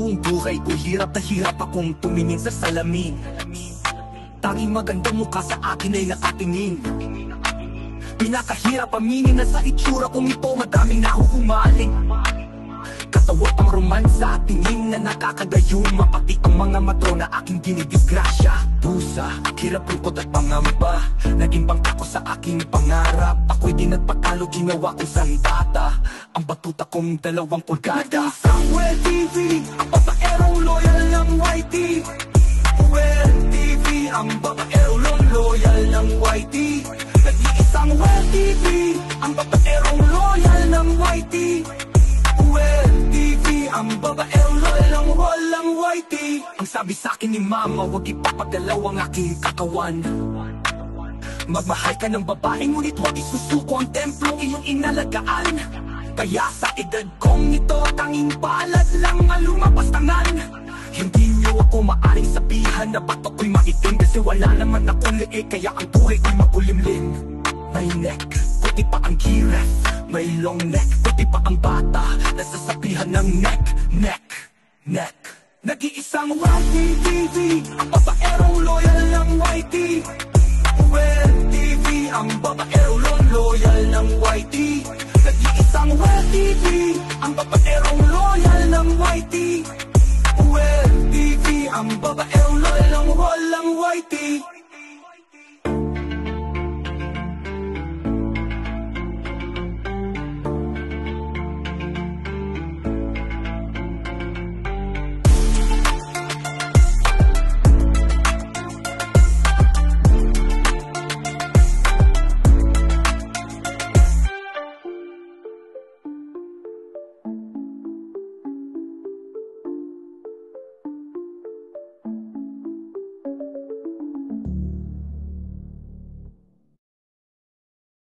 buong buhay ko, hirap na hirap akong tumingin sa salamin. Tanging magandang mukha sa akin ay nakatingin. Pinakahirap aminin na sa itsura kong ito madaming nahuhumaling. Kasawat ang romansa at tingin na nakakagayuma, pati ang mga matrona aking dinidisgrasya. Dusa, hirap, lungkot at pangamba, naging bangka ko sa aking pangarap. Ako'y di nagpatalo, ginawa kong sandata, ang batuta kong 2 pulgada. Isang Well TV, ang babaerong loyal ng YT. Well TV, ang babaerong loyal ng YT. Nag-iisang Well TV, ang babaerong loyal ng YT. Well TV, ang babaerong loyal ng walang YT. Ang sabi sa'kin ni mama, huwag ipapagalaw ang aking katawan. Magmahal ka ng babae, ngunit huwag isusuko ang templong iyong inalagaan. Kaya sa edad kong ito, tanging palad lang ang lumapastangan. Hindi niyo ako maaring sabihan na ba't ako'y maitim, kasi wala naman akong leeg, kaya ang buhay ko'y makulimlim. May neck, puti pa ang giraffe. May long neck, puti pa ang bata, nasasabihan ng neck. Nag-iisang YT TV, ang babaerong loyal ng YT. Well TV, ang babaerong loyal ng YT. Nag-iisang Well TV, ang babaerong loyal ng YT.